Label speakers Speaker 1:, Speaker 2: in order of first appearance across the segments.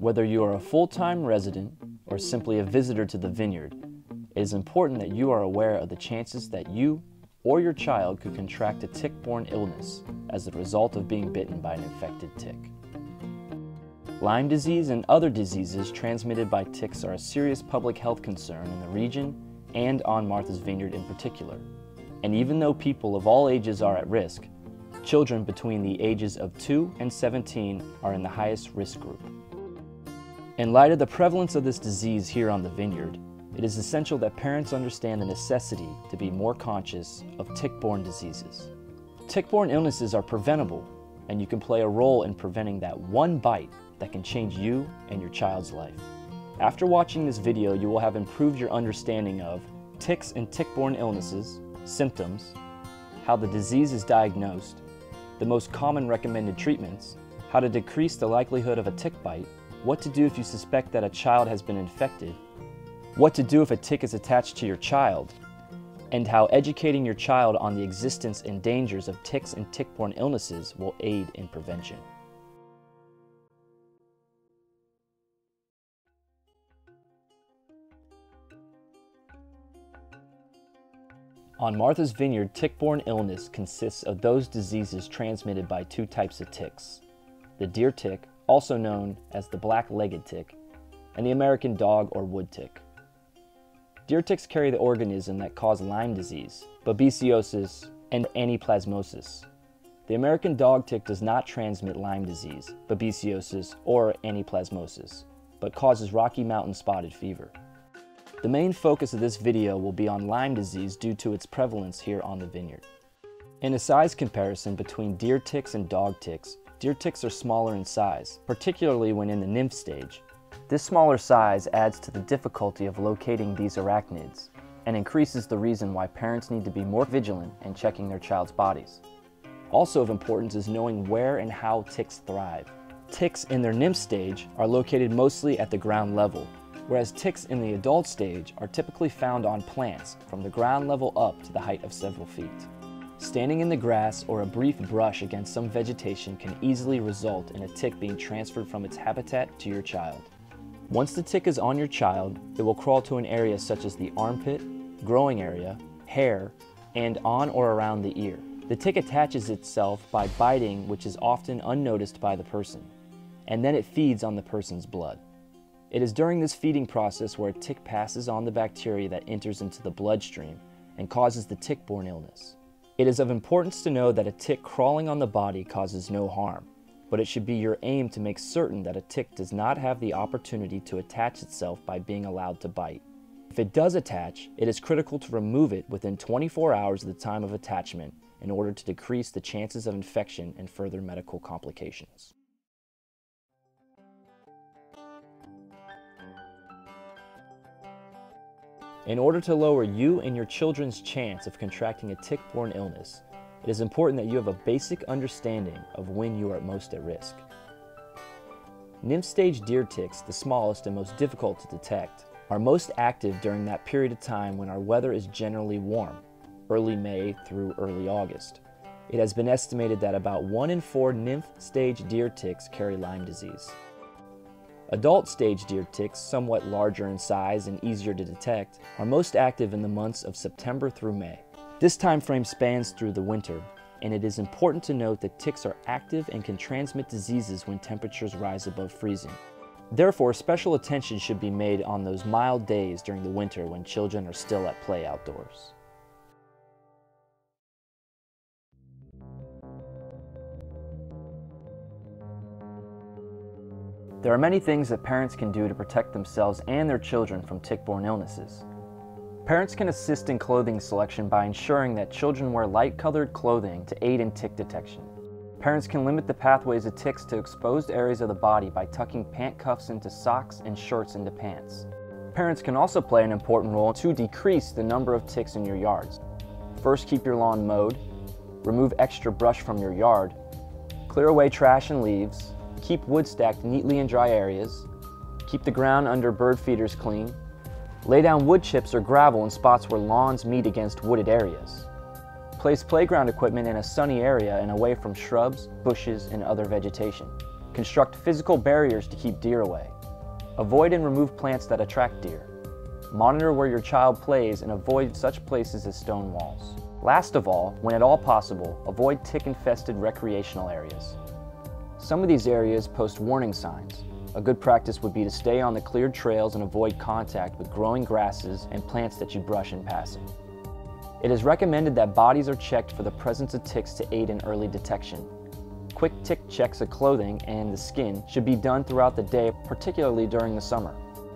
Speaker 1: Whether you are a full-time resident or simply a visitor to the Vineyard, it is important that you are aware of the chances that you or your child could contract a tick-borne illness as a result of being bitten by an infected tick. Lyme disease and other diseases transmitted by ticks are a serious public health concern in the region and on Martha's Vineyard in particular. And even though people of all ages are at risk, children between the ages of 2 and 17 are in the highest risk group. In light of the prevalence of this disease here on the Vineyard, it is essential that parents understand the necessity to be more conscious of tick-borne diseases. Tick-borne illnesses are preventable, and you can play a role in preventing that one bite that can change you and your child's life. After watching this video, you will have improved your understanding of ticks and tick-borne illnesses, symptoms, how the disease is diagnosed, the most common recommended treatments, how to decrease the likelihood of a tick bite, what to do if you suspect that a child has been infected, what to do if a tick is attached to your child, and how educating your child on the existence and dangers of ticks and tick-borne illnesses will aid in prevention. On Martha's Vineyard, tick-borne illness consists of those diseases transmitted by two types of ticks: the deer tick, also known as the black-legged tick, and the American dog or wood tick. Deer ticks carry the organism that cause Lyme disease, babesiosis, and anaplasmosis. The American dog tick does not transmit Lyme disease, babesiosis, or anaplasmosis, but causes Rocky Mountain spotted fever. The main focus of this video will be on Lyme disease due to its prevalence here on the Vineyard. In a size comparison between deer ticks and dog ticks, deer ticks are smaller in size, particularly when in the nymph stage. This smaller size adds to the difficulty of locating these arachnids and increases the reason why parents need to be more vigilant in checking their child's bodies. Also of importance is knowing where and how ticks thrive. Ticks in their nymph stage are located mostly at the ground level, whereas ticks in the adult stage are typically found on plants from the ground level up to the height of several feet. Standing in the grass or a brief brush against some vegetation can easily result in a tick being transferred from its habitat to your child. Once the tick is on your child, it will crawl to an area such as the armpit, growing area, hair, and on or around the ear. The tick attaches itself by biting, which is often unnoticed by the person, and then it feeds on the person's blood. It is during this feeding process where a tick passes on the bacteria that enters into the bloodstream and causes the tick-borne illness. It is of importance to know that a tick crawling on the body causes no harm, but it should be your aim to make certain that a tick does not have the opportunity to attach itself by being allowed to bite. If it does attach, it is critical to remove it within 24 hours of the time of attachment in order to decrease the chances of infection and further medical complications. In order to lower you and your children's chance of contracting a tick-borne illness, it is important that you have a basic understanding of when you are most at risk. Nymph stage deer ticks, the smallest and most difficult to detect, are most active during that period of time when our weather is generally warm, early May through early August. It has been estimated that about 1 in 4 nymph stage deer ticks carry Lyme disease. Adult stage deer ticks, somewhat larger in size and easier to detect, are most active in the months of September through May. This time frame spans through the winter, and it is important to note that ticks are active and can transmit diseases when temperatures rise above freezing. Therefore, special attention should be made on those mild days during the winter when children are still at play outdoors. There are many things that parents can do to protect themselves and their children from tick-borne illnesses. Parents can assist in clothing selection by ensuring that children wear light-colored clothing to aid in tick detection. Parents can limit the pathways of ticks to exposed areas of the body by tucking pant cuffs into socks and shirts into pants. Parents can also play an important role to decrease the number of ticks in your yards. First, keep your lawn mowed, remove extra brush from your yard, clear away trash and leaves, keep wood stacked neatly in dry areas, keep the ground under bird feeders clean, lay down wood chips or gravel in spots where lawns meet against wooded areas. Place playground equipment in a sunny area and away from shrubs, bushes, and other vegetation. Construct physical barriers to keep deer away. Avoid and remove plants that attract deer. Monitor where your child plays and avoid such places as stone walls. Last of all, when at all possible, avoid tick-infested recreational areas. Some of these areas post warning signs. A good practice would be to stay on the cleared trails and avoid contact with growing grasses and plants that you brush in passing. It is recommended that bodies are checked for the presence of ticks to aid in early detection. Quick tick checks of clothing and the skin should be done throughout the day, particularly during the summer.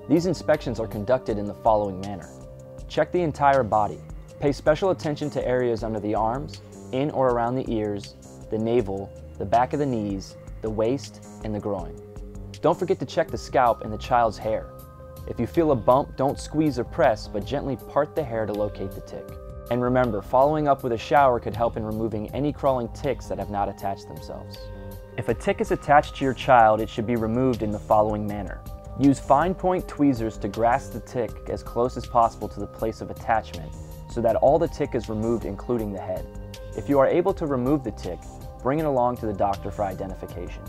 Speaker 1: These inspections are conducted in the following manner. Check the entire body. Pay special attention to areas under the arms, in or around the ears, the navel, the back of the knees, the waist, and the groin. Don't forget to check the scalp and the child's hair. If you feel a bump, don't squeeze or press, but gently part the hair to locate the tick. And remember, following up with a shower could help in removing any crawling ticks that have not attached themselves. If a tick is attached to your child, it should be removed in the following manner. Use fine point tweezers to grasp the tick as close as possible to the place of attachment so that all the tick is removed, including the head. If you are able to remove the tick, bring it along to the doctor for identification.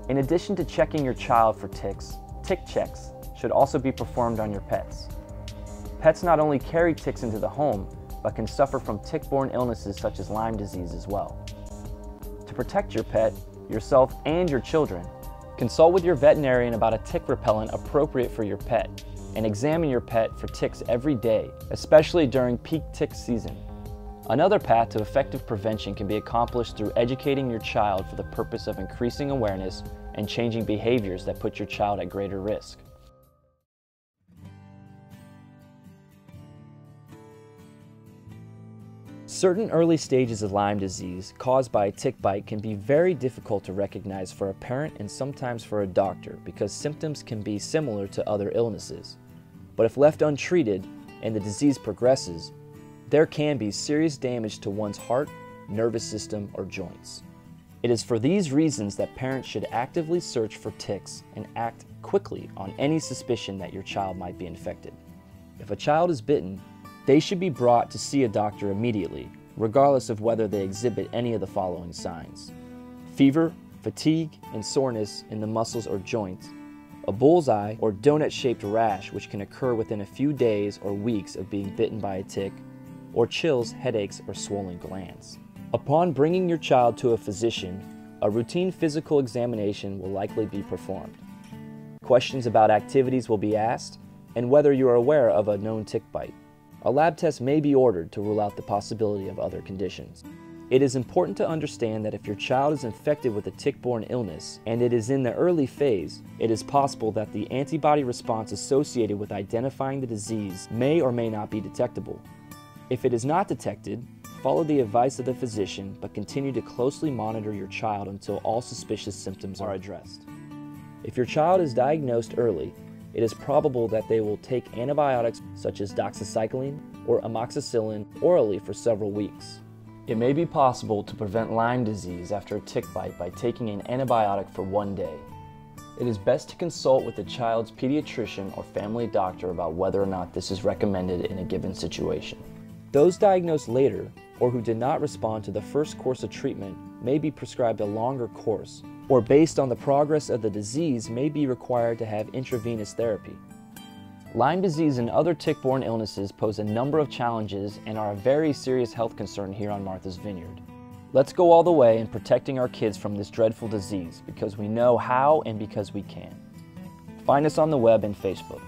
Speaker 1: In addition to checking your child for ticks, tick checks should also be performed on your pets. Pets not only carry ticks into the home, but can suffer from tick-borne illnesses such as Lyme disease as well. To protect your pet, yourself, and your children, consult with your veterinarian about a tick repellent appropriate for your pet, and examine your pet for ticks every day, especially during peak tick season. Another path to effective prevention can be accomplished through educating your child for the purpose of increasing awareness and changing behaviors that put your child at greater risk. Certain early stages of Lyme disease caused by a tick bite can be very difficult to recognize for a parent and sometimes for a doctor because symptoms can be similar to other illnesses. But if left untreated and the disease progresses, there can be serious damage to one's heart, nervous system, or joints. It is for these reasons that parents should actively search for ticks and act quickly on any suspicion that your child might be infected. If a child is bitten, they should be brought to see a doctor immediately, regardless of whether they exhibit any of the following signs: fever, fatigue, and soreness in the muscles or joints, a bullseye or donut-shaped rash which can occur within a few days or weeks of being bitten by a tick, or chills, headaches, or swollen glands. Upon bringing your child to a physician, a routine physical examination will likely be performed. Questions about activities will be asked, and whether you are aware of a known tick bite. A lab test may be ordered to rule out the possibility of other conditions. It is important to understand that if your child is infected with a tick-borne illness and it is in the early phase, it is possible that the antibody response associated with identifying the disease may or may not be detectable. If it is not detected, follow the advice of the physician, but continue to closely monitor your child until all suspicious symptoms are addressed. If your child is diagnosed early, it is probable that they will take antibiotics such as doxycycline or amoxicillin orally for several weeks. It may be possible to prevent Lyme disease after a tick bite by taking an antibiotic for 1 day. It is best to consult with the child's pediatrician or family doctor about whether or not this is recommended in a given situation. Those diagnosed later or who did not respond to the first course of treatment may be prescribed a longer course, or based on the progress of the disease may be required to have intravenous therapy. Lyme disease and other tick-borne illnesses pose a number of challenges and are a very serious health concern here on Martha's Vineyard. Let's go all the way in protecting our kids from this dreadful disease because we know how and because we can. Find us on the web and Facebook.